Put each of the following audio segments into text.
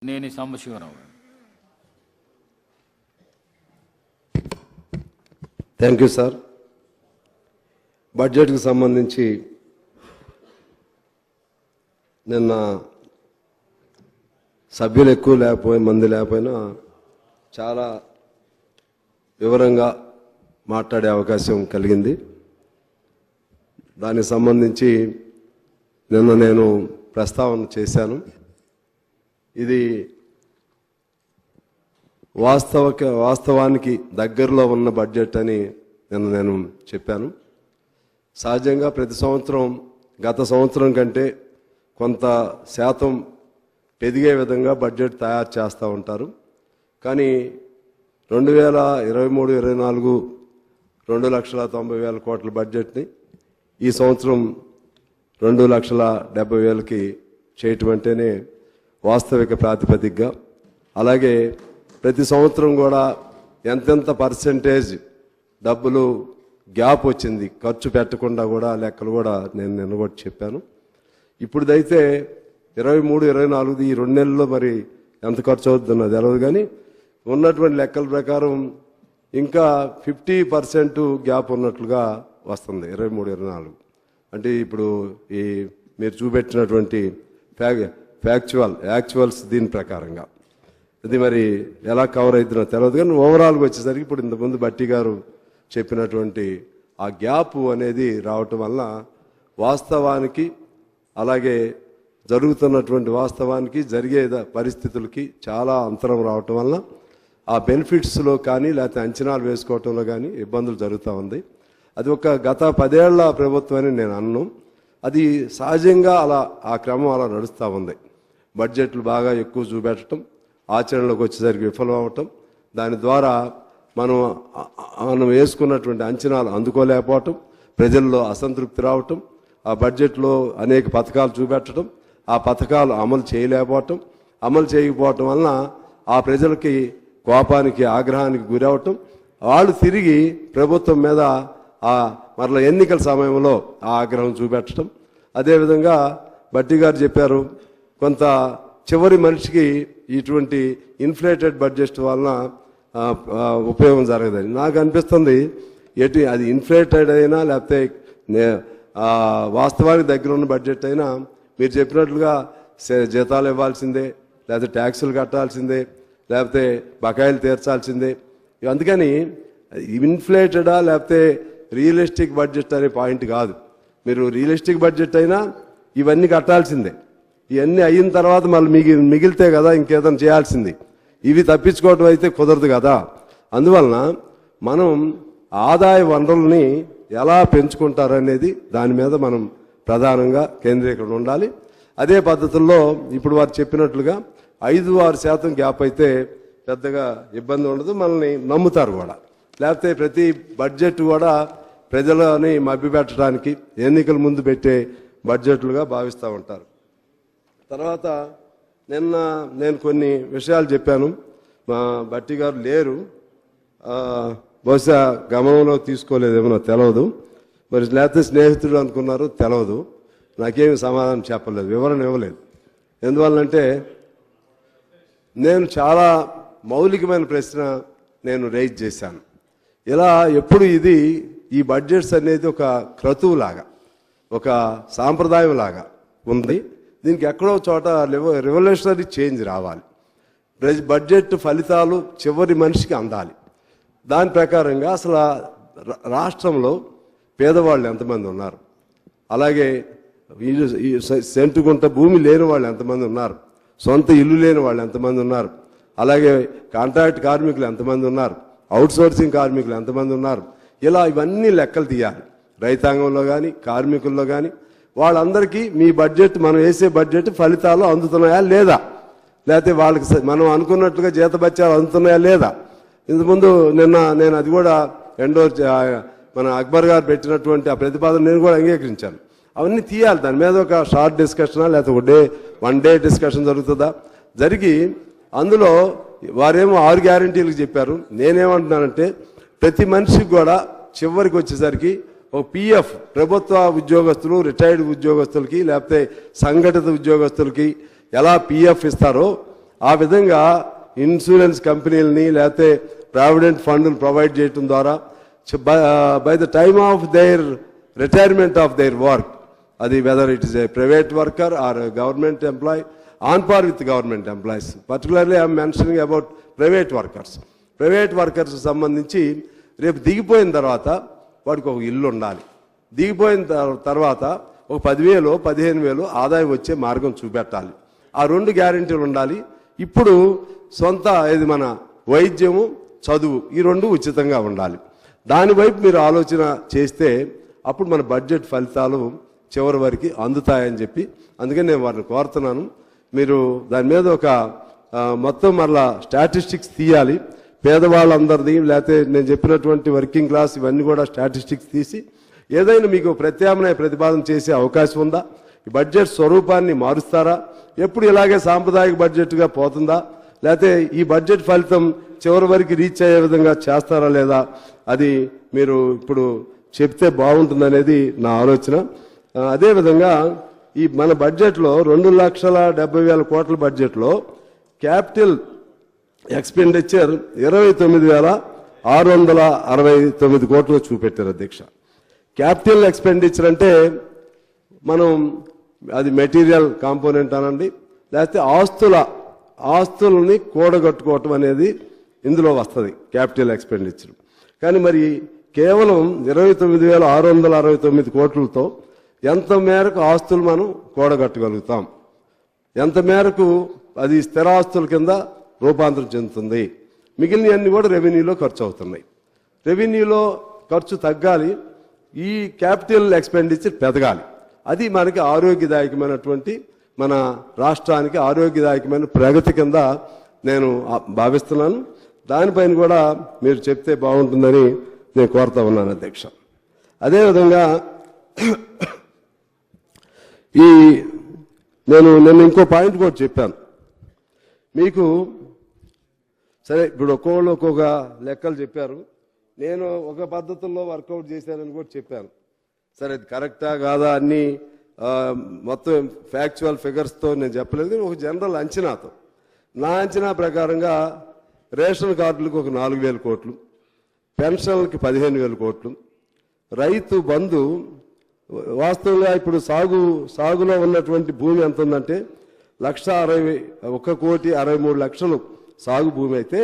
నేని Sambasivarao. Thank you sir. బడ్జెట్కి సంబంధించి నిన్న సభ్యులు ఎక్కువ మంది లేకపోయినా చాలా వివరంగా మాట్లాడే అవకాశం కలిగింది. దానికి సంబంధించి నిన్న నేను ప్రస్తావన చేశాను. ఇది వాస్తవానికి దగ్గరలో ఉన్న బడ్జెట్ అని నేను చెప్పాను. సహజంగా ప్రతి సంవత్సరం గత సంవత్సరం కంటే కొంత శాతం పెరిగే విధంగా బడ్జెట్ తయారు చేస్తూ ఉంటారు. కానీ 2023-24 2,90,000 కోట్ల బడ్జెట్ని ఈ సంవత్సరం 2,70,000కి చేయటం అంటేనే వాస్తవిక ప్రాతిపదికగా, అలాగే ప్రతి సంవత్సరం కూడా ఎంతెంత పర్సెంటేజ్ డబ్బులు గ్యాప్ వచ్చింది ఖర్చు పెట్టకుండా కూడా లెక్కలు కూడా నేను నిన్న కూడా చెప్పాను. ఇప్పుడుదైతే 23-24 ఈ 2 నెలల్లో మరి ఎంత ఖర్చు అవుతుందో తెలియదు. కానీ ఉన్నటువంటి లెక్కల ప్రకారం ఇంకా 50% గ్యాప్ ఉన్నట్లుగా వస్తుంది 23-24. అంటే ఇప్పుడు ఈ మీరు చూపెట్టినటువంటి యాక్చువల్స్ దీని ప్రకారంగా ఇది మరి ఎలా కవర్ అవుతుందో తెలియదు. కానీ ఓవరాల్గా వచ్చేసరికి ఇప్పుడు ఇంతకుముందు బట్టి గారు చెప్పినటువంటి ఆ గ్యాప్ అనేది రావటం వల్ల వాస్తవానికి, అలాగే జరుగుతున్నటువంటి వాస్తవానికి జరిగే పరిస్థితులకి చాలా అంతరం రావటం వల్ల ఆ బెనిఫిట్స్లో కానీ లేకపోతే అంచనాలు వేసుకోవటంలో కానీ ఇబ్బందులు జరుగుతూ ఉంది. అది ఒక గత 10 ఏళ్ల ప్రభుత్వం అని నేను అన్నాను. అది సహజంగా ఆ క్రమం అలా నడుస్తూ ఉంది. బడ్జెట్లు బాగా ఎక్కువ చూపెట్టడం, ఆచరణలోకి వచ్చేసరికి విఫలం అవ్వటం, దాని ద్వారా మనం వేసుకున్నటువంటి అంచనాలు అందుకోలేకపోవటం, ప్రజల్లో అసంతృప్తి రావటం, ఆ బడ్జెట్లో అనేక పథకాలు చూపెట్టడం, ఆ పథకాలు అమలు చేయకపోవటం వలన ఆ ప్రజలకి కోపానికి, ఆగ్రహానికి గురవటం, వాళ్ళు తిరిగి ప్రభుత్వం మీద మరలా ఎన్నికల సమయంలో ఆ ఆగ్రహం చూపెట్టడం. అదేవిధంగా బట్టి గారు చెప్పారు, కొంత చివరి మనిషికి ఇటువంటి ఇన్ఫ్లేటెడ్ బడ్జెట్ వలన ఉపయోగం జరగదని నాకు అనిపిస్తుంది. అది ఇన్ఫ్లేటెడ్ అయినా లేకపోతే వాస్తవానికి దగ్గర ఉన్న బడ్జెట్ అయినా మీరు చెప్పినట్లుగా జీతాలు ఇవ్వాల్సిందే, లేకపోతే ట్యాక్సులు కట్టాల్సిందే, లేకపోతే బకాయిలు తీర్చాల్సిందే. అందుకని ఇన్ఫ్లేటెడా లేకపోతే రియలిస్టిక్ బడ్జెట్ అనే పాయింట్ కాదు. మీరు రియలిస్టిక్ బడ్జెట్ అయినా ఇవన్నీ కట్టాల్సిందే. ఇవన్నీ అయిన తర్వాత మళ్ళీ మిగిలితే కదా ఇంకేదైనా చేయాల్సింది. ఇవి తప్పించుకోవటం అయితే కుదరదు కదా. అందువలన మనం ఆదాయ వనరుల్ని ఎలా పెంచుకుంటారనేది దాని మీద మనం ప్రధానంగా కేంద్రీకరణ ఉండాలి. అదే పద్ధతుల్లో ఇప్పుడు వారు చెప్పినట్లుగా 5-6% గ్యాప్ అయితే పెద్దగా ఇబ్బంది ఉండదు, మనల్ని నమ్ముతారు కూడా. లేకపోతే ప్రతి బడ్జెట్ కూడా ప్రజలని మభ్యపెట్టడానికి ఎన్నికల ముందు పెట్టే బడ్జెట్లుగా భావిస్తూ ఉంటారు. తర్వాత నిన్న నేను కొన్ని విషయాలు చెప్పాను. మా బట్టి గారు లేరు, బహుశా గమనంలో తీసుకోలేదేమో తెలియదు, మరి లేకపోతే స్నేహితుడు అనుకున్నారు తెలియదు. నాకేమి సమాధానం చెప్పలేదు, వివరణ ఇవ్వలేదు. ఎందువల్లంటే నేను చాలా మౌలికమైన ప్రశ్న నేను రైజ్ చేశాను. ఇలా ఎప్పుడు ఈ బడ్జెట్స్ అనేది ఒక క్రతువులాగా, ఒక సాంప్రదాయం లాగా ఉంది. దీనికి ఎక్కడో చోట రెవల్యూషనరీ చేంజ్ రావాలి. బడ్జెట్ ఫలితాలు చివరి మనిషికి అందాలి. దాని ప్రకారంగా అసలు రాష్ట్రంలో పేదవాళ్ళు ఎంతమంది ఉన్నారు, అలాగే సెంటుగుంట భూమి లేని వాళ్ళు ఎంతమంది ఉన్నారు, సొంత ఇల్లు లేని వాళ్ళు ఎంతమంది ఉన్నారు, అలాగే కాంట్రాక్ట్ కార్మికులు ఎంతమంది ఉన్నారు, అవుట్సోర్సింగ్ కార్మికులు ఎంతమంది ఉన్నారు, ఇలా ఇవన్నీ లెక్కలు తీయాలి. రైతాంగంలో కానీ కార్మికుల్లో కానీ వాళ్ళందరికీ మీ బడ్జెట్, మనం వేసే బడ్జెట్ ఫలితాలు అందుతున్నాయా లేదా, లేకపోతే వాళ్ళకి మనం అనుకున్నట్లుగా జీతభత్యాలు అందుతున్నాయా లేదా. ఇంతకుముందు నేను అది కూడా మన అక్బర్ గారు పెట్టినటువంటి ఆ ప్రతిపాదన నేను కూడా అంగీకరించాను. అవన్నీ తీయాలి. దాని మీద ఒక షార్ట్ డిస్కషనా లేకపోతే వన్ డే డిస్కషన్ జరుగుతుందా, జరిగి అందులో వారేమో 6 గ్యారంటీలకు చెప్పారు. నేనేమంటున్నానంటే ప్రతి మనిషికి కూడా చివరికి వచ్చేసరికి ఒక PF ప్రభుత్వ ఉద్యోగస్తులు, రిటైర్డ్ ఉద్యోగస్తులకి లేకపోతే సంఘటిత ఉద్యోగస్తులకి ఎలా PF ఇస్తారో ఆ విధంగా ఇన్సూరెన్స్ కంపెనీలని లేకపోతే ప్రావిడెంట్ ఫండ్ను ప్రొవైడ్ చేయడం ద్వారా by the time of their retirement of their work, అది whether it is a private worker or government employee, on par with government employees. Particularly I'm mentioning about private workers. Private workers సంబంధించి రేపు దిగిపోయిన తర్వాత వాడికి ఒక ఇల్లు ఉండాలి. దిగిపోయిన తర్వాత ఒక 10,000 15,000 ఆదాయం వచ్చే మార్గం చూపెట్టాలి. ఆ 2 గ్యారెంటీలు ఉండాలి. ఇప్పుడు సొంత ఇది మన వైద్యము, చదువు, ఈ 2 ఉచితంగా ఉండాలి. దాని వైపు మీరు ఆలోచన చేస్తే అప్పుడు మన బడ్జెట్ ఫలితాలు చివరి వరకు అందుతాయని చెప్పి అందుకని నేను వారిని కోరుతున్నాను. మీరు దాని మీద ఒక మొత్తం మరలా స్టాటిస్టిక్స్ తీయాలి. పేదవాళ్ళందరిది లేకపోతే నేను చెప్పినటువంటి వర్కింగ్ క్లాస్ ఇవన్నీ కూడా స్టాటిస్టిక్స్ తీసి ఏదైనా మీకు ప్రత్యామ్నాయ ప్రతిపాదన చేసే అవకాశం ఉందా? ఈ బడ్జెట్ స్వరూపాన్ని మారుస్తారా? ఎప్పుడు ఇలాగే సాంప్రదాయిక బడ్జెట్గా పోతుందా? లేకపోతే ఈ బడ్జెట్ ఫలితం చివరి వరకు రీచ్ అయ్యే విధంగా చేస్తారా లేదా? అది మీరు ఇప్పుడు చెప్తే బాగుంటుందనేది నా ఆలోచన. అదేవిధంగా ఈ మన బడ్జెట్లో 2,70,000 కోట్ల బడ్జెట్లో క్యాపిటల్ ఎక్స్పెండిచర్ 29,669 కోట్లు చూపెట్టారు అధ్యక్ష. క్యాపిటల్ ఎక్స్పెండిచర్ అంటే మనం అది మెటీరియల్ కాంపోనెంట్ అనండి, లేకపోతే ఆస్తులని కూడగట్టుకోవటం అనేది ఇందులో వస్తుంది క్యాపిటల్ ఎక్స్పెండిచర్. కానీ మరి కేవలం 29,669 కోట్లతో ఎంత మేరకు ఆస్తులు మనం కూడగట్టగలుగుతాం, ఎంత మేరకు అది స్థిరాస్తుల కింద రూపాంతరం చెందుతుంది? మిగిలినవన్నీ కూడా రెవెన్యూలో ఖర్చు అవుతున్నాయి. రెవెన్యూలో ఖర్చు తగ్గాలి, ఈ క్యాపిటల్ ఎక్స్పెండిచర్ పెరగాలి. అది మనకి ఆరోగ్యదాయకమైనటువంటి మన రాష్ట్రానికి ఆరోగ్యదాయకమైన ప్రగతి కింద నేను భావిస్తున్నాను. దానిపైన కూడా మీరు చెప్తే బాగుంటుందని నేను కోరుతా ఉన్నాను అధ్యక్ష. అదేవిధంగా నేను ఇంకో పాయింట్ కూడా చెప్పాను మీకు. సరే, ఇప్పుడు ఒక్కొక్కళ్ళు ఒక్కొక్క లెక్కలు చెప్పారు. నేను ఒక పద్ధతుల్లో వర్కౌట్ చేశానని కూడా చెప్పాను. సరే, అది కరెక్టా కాదా అన్ని మొత్తం ఫ్యాక్చువల్ ఫిగర్స్తో నేను చెప్పలేదు. ఒక జనరల్ అంచనాతో, నా అంచనా ప్రకారంగా రేషన్ కార్డులకు ఒక 4,000 కోట్లు, పెన్షన్లకి 15,000 కోట్లు, రైతు బంధు వాస్తవంగా ఇప్పుడు సాగులో ఉన్నటువంటి భూమి ఎంత ఉందంటే 1,63,00,000 సాగు భూమి అయితే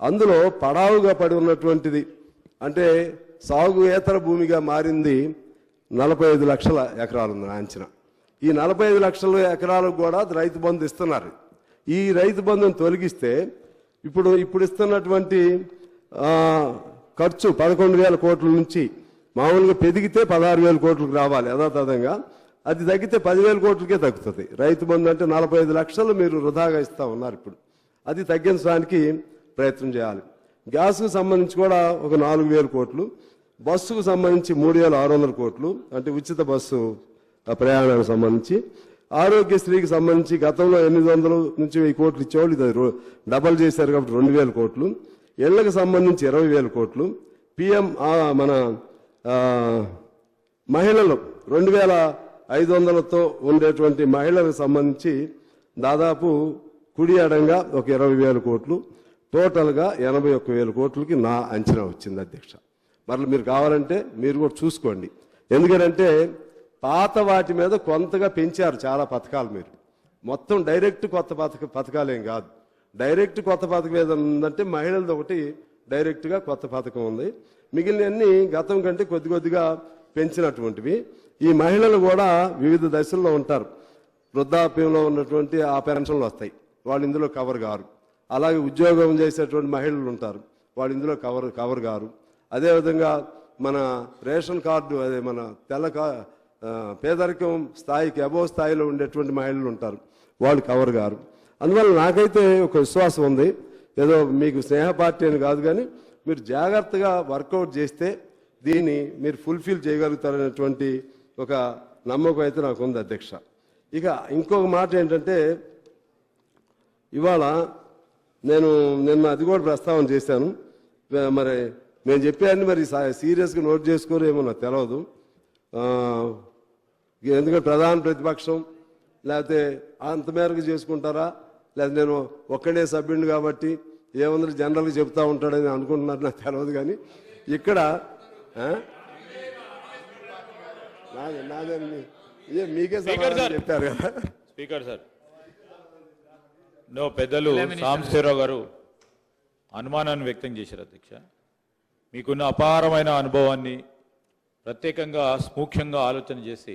అందులో పడావుగా పడి ఉన్నటువంటిది అంటే సాగుయేతర భూమిగా మారింది 45 లక్షల ఎకరాలు ఉంది నా అంచనా. ఈ 45 లక్షల ఎకరాలకు కూడా రైతు బంధు ఇస్తున్నారు. ఈ రైతు బంధుని తొలగిస్తే ఇప్పుడు ఇస్తున్నటువంటి ఖర్చు 11,000 కోట్ల నుంచి మామూలుగా పెరిగితే 16,000 కోట్లకు రావాలి యథాతథంగా. అది తగ్గితే 10,000 కోట్లకే తగ్గుతుంది. రైతు బంధు అంటే 45 లక్షలు మీరు వృధాగా ఇస్తా ఉన్నారు. ఇప్పుడు అది తగ్గించడానికి ప్రయత్నం చేయాలి. గ్యాస్కు సంబంధించి కూడా ఒక 4,000 కోట్లు, బస్సుకు సంబంధించి 3,600 కోట్లు అంటే ఉచిత బస్సు ప్రయాణానికి సంబంధించి, ఆరోగ్యశ్రీకి సంబంధించి గతంలో 800 నుంచి 1,000 కోట్లు ఇచ్చేవాళ్ళు, ఇది డబల్ చేశారు కాబట్టి 2,000 కోట్లు, ఇళ్లకు సంబంధించి 20,000 కోట్లు, పిఎం మన మహిళలు 2,500తో ఉండేటువంటి మహిళలకు సంబంధించి దాదాపు కుడి అడంగా ఒక 20,000 కోట్లు, టోటల్గా 81,000 కోట్లకి నా అంచనా వచ్చింది అధ్యక్ష. మరలా మీరు కావాలంటే మీరు కూడా చూసుకోండి. ఎందుకంటే పాత వాటి మీద కొంతగా పెంచారు చాలా పథకాలు. మీరు మొత్తం డైరెక్ట్ కొత్త పథకాలేం కాదు. డైరెక్ట్ కొత్త పథకం ఏదైనా ఉందంటే మహిళలది ఒకటి డైరెక్ట్గా కొత్త పథకం ఉంది. మిగిలినవన్నీ గతం కంటే కొద్దిగా పెంచినటువంటివి. ఈ మహిళలు కూడా వివిధ దశల్లో ఉంటారు. వృద్ధాప్యంలో ఉన్నటువంటి ఆ పెన్షన్లు వస్తాయి, వాళ్ళు ఇందులో కవర్ కారు. అలాగే ఉద్యోగం చేసేటువంటి మహిళలు ఉంటారు, వాళ్ళు ఇందులో కవర్ కారు. అదేవిధంగా మన రేషన్ కార్డు, అదే మన పేదరికం స్థాయికి అబోవ్ స్థాయిలో ఉండేటువంటి మహిళలు ఉంటారు, వాళ్ళు కవర్ కారు. అందువల్ల నాకైతే ఒక విశ్వాసం ఉంది, ఏదో మీకు స్నేహ పార్టీ అని కాదు కానీ మీరు జాగ్రత్తగా వర్కౌట్ చేస్తే దీన్ని మీరు ఫుల్ఫిల్ చేయగలుగుతారనేటువంటి ఒక నమ్మకం అయితే నాకు ఉంది అధ్యక్ష. ఇక ఇంకొక మాట ఏంటంటే, ఇవాళ నేను నిన్న అది కూడా ప్రస్తావన చేశాను. మరి నేను చెప్పాను, మరి సీరియస్గా నోట్ చేసుకోరేమో నాకు తెలియదు. ఎందుకంటే ప్రధాన ప్రతిపక్షం లేకపోతే అంత మేరకు చేసుకుంటారా, లేదా నేను ఒక్కడే సభ్యుడిని కాబట్టి ఏముంది జనరల్గా చెప్తా ఉంటాడని అనుకుంటున్నారు, నాకు తెలియదు. కానీ ఇక్కడ మీకే సమాధానం చెప్పారు కదా స్పీకర్ సార్. పెద్దలు సాంబశివరావు గారు అనుమానాన్ని వ్యక్తం చేశారు అధ్యక్ష. మీకున్న అపారమైన అనుభవాన్ని ప్రత్యేకంగా సూక్ష్మంగా ఆలోచన చేసి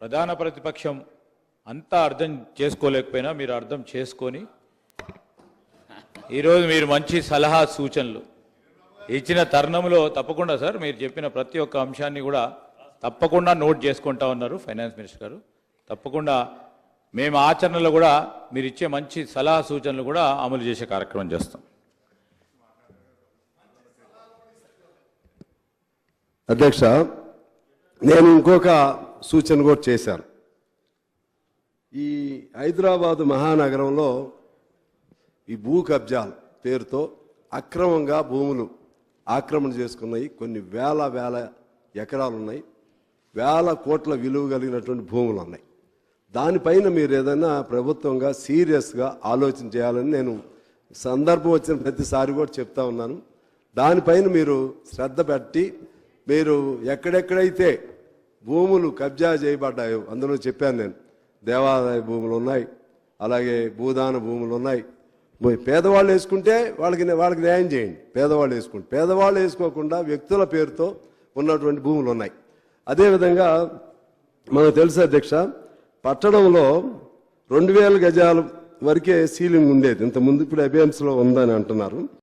ప్రధాన ప్రతిపక్షం అంతా అర్థం చేసుకోలేకపోయినా మీరు అర్థం చేసుకొని ఈరోజు మీరు మంచి సలహా సూచనలు ఇచ్చిన తరుణంలో తప్పకుండా సార్ మీరు చెప్పిన ప్రతి ఒక్క అంశాన్ని కూడా తప్పకుండా నోట్ చేసుకుంటా ఉన్నారు ఫైనాన్స్ మినిస్టర్ గారు. తప్పకుండా మేము ఆచరణలో కూడా మీరు ఇచ్చే మంచి సలహా సూచనలు కూడా అమలు చేసే కార్యక్రమం చేస్తాం. అధ్యక్ష, నేను ఇంకొక సూచన కూడా చేశాను. ఈ హైదరాబాదు మహానగరంలో ఈ భూ కబ్జాల పేరుతో అక్రమంగా భూములు ఆక్రమణ చేసుకున్నాయి. కొన్ని వేల ఎకరాలు ఉన్నాయి, వేల కోట్ల విలువ కలిగినటువంటి భూములు ఉన్నాయి. దానిపైన మీరు ఏదైనా ప్రభుత్వంగా సీరియస్గా ఆలోచన చేయాలని నేను సందర్భం వచ్చిన ప్రతిసారి కూడా చెప్తా ఉన్నాను. దానిపైన మీరు శ్రద్ధ పెట్టి మీరు ఎక్కడెక్కడైతే భూములు కబ్జా చేయబడ్డాయో అందులో చెప్పాను నేను, దేవాదాయ భూములు ఉన్నాయి, అలాగే భూదాన భూములు ఉన్నాయి. పేదవాళ్ళు వేసుకుంటే వాళ్ళకి న్యాయం చేయండి. పేదవాళ్ళు వేసుకోకుండా వ్యక్తుల పేరుతో ఉన్నటువంటి భూములు ఉన్నాయి. అదేవిధంగా మనకు తెలుసు అధ్యక్ష, పట్టణంలో 2000 గజాల వరకే సీలింగ్ ఉండేది ఇంతకుముందు, ఇప్పుడు అబియన్స్లో ఉందని అంటున్నారు.